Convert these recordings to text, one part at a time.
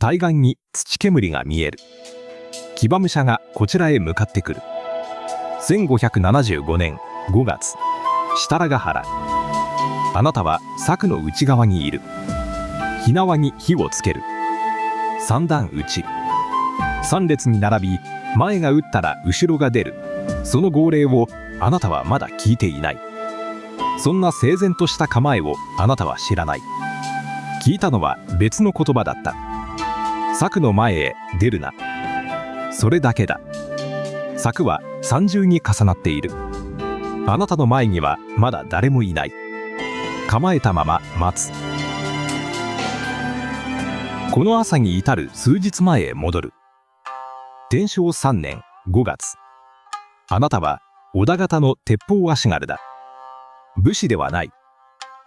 対岸に土煙が見える。騎馬武者がこちらへ向かってくる。1575年5月、設楽ヶ原。あなたは柵の内側にいる。火縄に火をつける。三段撃ち。三列に並び、前が撃ったら後ろが出る。その号令をあなたはまだ聞いていない。そんな整然とした構えをあなたは知らない。聞いたのは別の言葉だった。柵の前へ出るな。それだけだ。柵は三重に重なっている。あなたの前にはまだ誰もいない。構えたまま待つ。この朝に至る数日前へ戻る。天正3年5月。あなたは織田方の鉄砲足軽だ。武士ではない。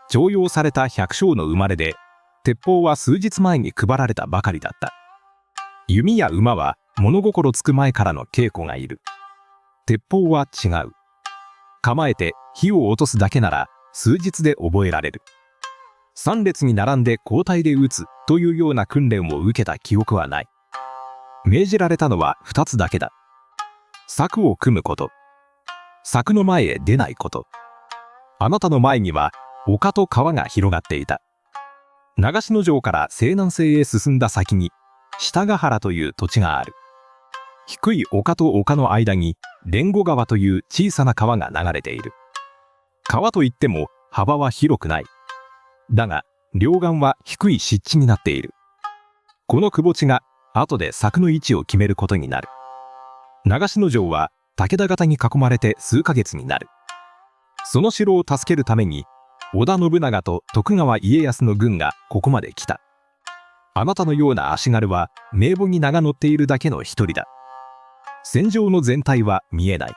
徴用された百姓の生まれで、鉄砲は数日前に配られたばかりだった。弓や馬は物心つく前からの稽古がいる。鉄砲は違う。構えて火を落とすだけなら数日で覚えられる。三列に並んで交代で撃つというような訓練を受けた記憶はない。命じられたのは2つだけだ。柵を組むこと。柵の前へ出ないこと。あなたの前には丘と川が広がっていた。長篠城から西南西へ進んだ先に設ヶ原という土地がある。低い丘と丘の間に連後川という小さな川が流れている。川といっても幅は広くない。だが両岸は低い湿地になっている。この窪地が後で柵の位置を決めることになる。長篠城は武田方に囲まれて数ヶ月になる。その城を助けるために織田信長と徳川家康の軍がここまで来た。あなたのような足軽は名簿に名が載っているだけの一人だ。戦場の全体は見えない。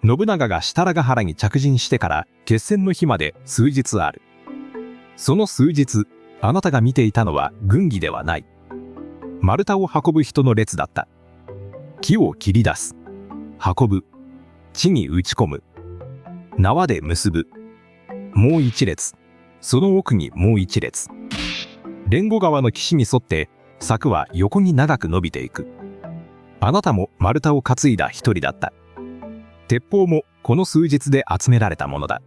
信長が設楽ヶ原に着陣してから決戦の日まで数日ある。その数日、あなたが見ていたのは軍議ではない。丸太を運ぶ人の列だった。木を切り出す。運ぶ。地に打ち込む。縄で結ぶ。もう一列。その奥にもう一列。連後川の岸に沿って柵は横に長く伸びていく。あなたも丸太を担いだ一人だった。鉄砲もこの数日で集められたものだ。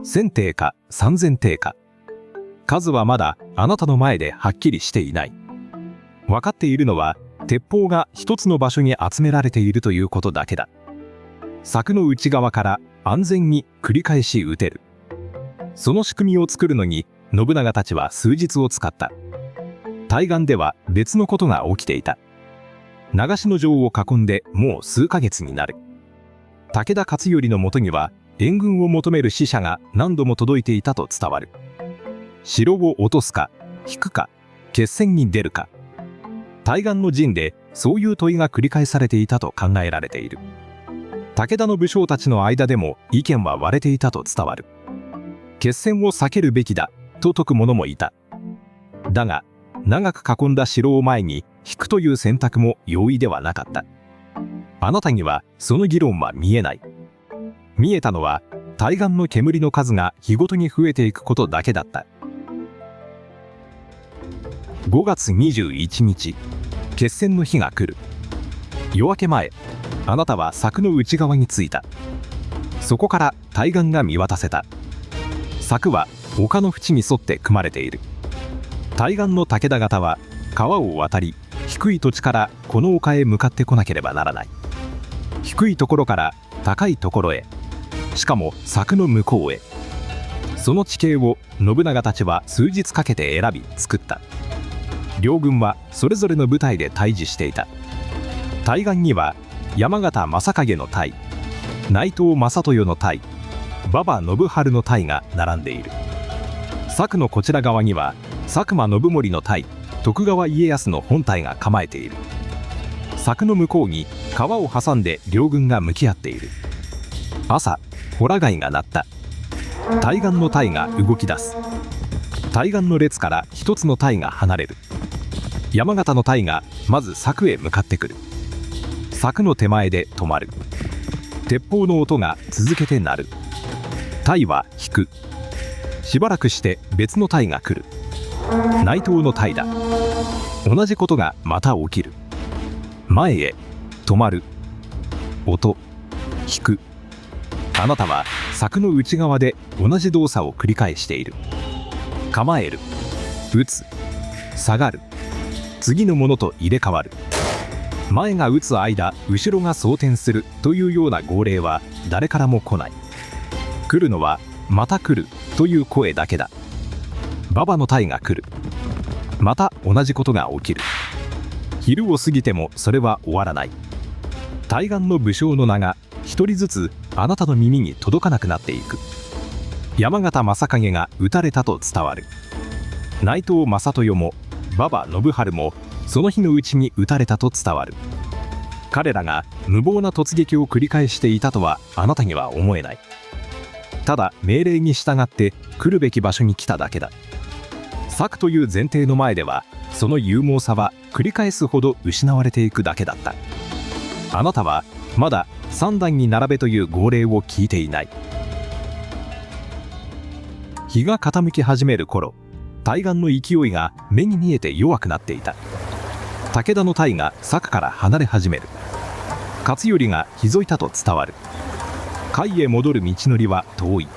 1000挺か3000挺か。数はまだあなたの前ではっきりしていない。分かっているのは鉄砲が一つの場所に集められているということだけだ。柵の内側から安全に繰り返し撃てる。その仕組みを作るのに信長たちは数日を使った。対岸では別のことが起きていた。長篠城を囲んでもう数ヶ月になる。武田勝頼のもとには援軍を求める使者が何度も届いていたと伝わる。城を落とすか引くか決戦に出るか。対岸の陣でそういう問いが繰り返されていたと考えられている。武田の武将たちの間でも意見は割れていたと伝わる。決戦を避けるべきだと説く者もいた。だが長く囲んだ城を前に引くという選択も容易ではなかった。あなたにはその議論は見えない。見えたのは対岸の煙の数が日ごとに増えていくことだけだった。5月21日、決戦の日が来る。夜明け前、あなたは柵の内側に着いた。そこから対岸が見渡せた。柵は丘の縁に沿って組まれている。対岸の武田方は川を渡り、低い土地からこの丘へ向かってこなければならない。低いところから高いところへ、しかも柵の向こうへ。その地形を信長たちは数日かけて選び作った。両軍はそれぞれの部隊で対峙していた。対岸には山形正景の隊、内藤正豊の隊、馬場信春の隊が並んでいる。柵のこちら側には佐久間信盛の隊、徳川家康の本隊が構えている。柵の向こうに川を挟んで両軍が向き合っている。朝、ホラ貝が鳴った。対岸の隊が動き出す。対岸の列から一つの隊が離れる。山形の隊がまず柵へ向かってくる。柵の手前で止まる。鉄砲の音が続けて鳴る。隊は引く。しばらくして別の隊が来る。内藤の隊だ。同じことがまた起きる。前へ止まる。音引く。あなたは柵の内側で同じ動作を繰り返している。構える、打つ、下がる。次のものと入れ替わる。前が打つ間、後ろが装填するというような号令は誰からも来ない。来るのはまた来るという声だけだ。馬場の隊が来る。また同じことが起きる。昼を過ぎてもそれは終わらない。対岸の武将の名が一人ずつあなたの耳に届かなくなっていく。山形正景が討たれたと伝わる。内藤正豊も馬場信春もその日のうちに討たれたと伝わる。彼らが無謀な突撃を繰り返していたとはあなたには思えない。ただ命令に従って来るべき場所に来ただけだ。策という前提の前ではその勇猛さは繰り返すほど失われていくだけだった。あなたはまだ3段に並べという号令を聞いていない。日が傾き始める頃、対岸の勢いが目に見えて弱くなっていた。武田の隊が柵から離れ始める。勝頼がひいたと伝わる。甲斐へ戻る道のりは遠い。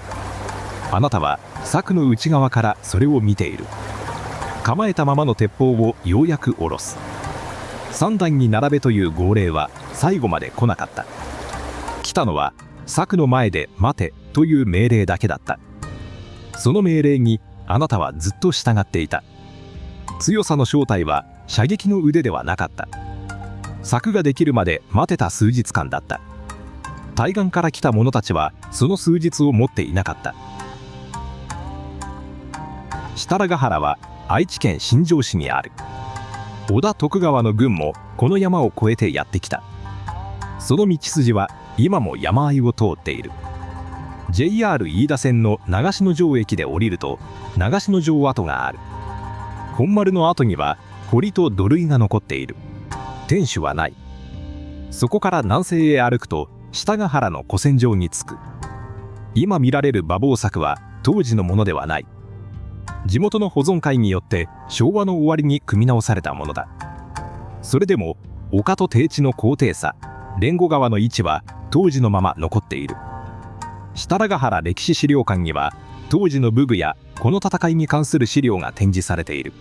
あなたは柵の内側からそれを見ている。構えたままの鉄砲をようやく下ろす。3段に並べという号令は最後まで来なかった。来たのは柵の前で待てという命令だけだった。その命令にあなたはずっと従っていた。強さの正体は射撃の腕ではなかった。柵ができるまで待てた数日間だった。対岸から来た者たちはその数日を持っていなかった。設楽ヶ原は愛知県新城市にある。織田徳川の軍もこの山を越えてやってきた。その道筋は今も山あいを通っている。 JR 飯田線の長篠城駅で降りると長篠城跡がある。本丸の跡には堀と土塁が残っている。天守はない。そこから南西へ歩くと下ヶ原の古戦場に着く。今見られる馬防柵は当時のものではない。地元の保存会によって昭和の終わりに組み直されたものだ。それでも丘と低地の高低差、連後川の位置は当時のまま残っている。設楽ヶ原歴史資料館には当時の武具やこの戦いに関する資料が展示されている。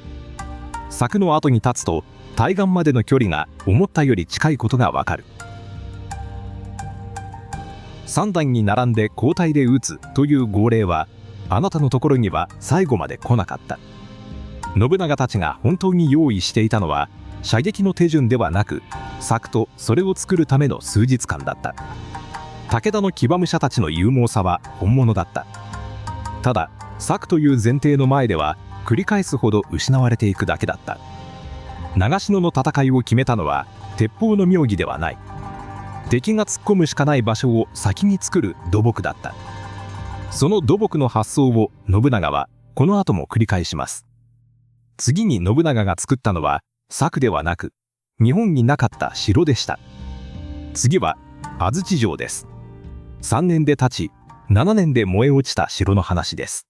柵の後に立つと対岸までの距離が思ったより近いことがわかる。3段に並んで交代で撃つという号令はあなたのところには最後まで来なかった。信長たちが本当に用意していたのは射撃の手順ではなく柵とそれを作るための数日間だった。武田の騎馬武者たちの勇猛さは本物だった。ただ柵という前提の前では繰り返すほど失われていくだけだった。長篠の戦いを決めたのは鉄砲の妙義ではない。敵が突っ込むしかない場所を先に作る土木だった。その土木の発想を信長はこの後も繰り返します。次に信長が作ったのは柵ではなく日本になかった城でした。次は安土城です。3年で建ち7年で燃え落ちた城の話です。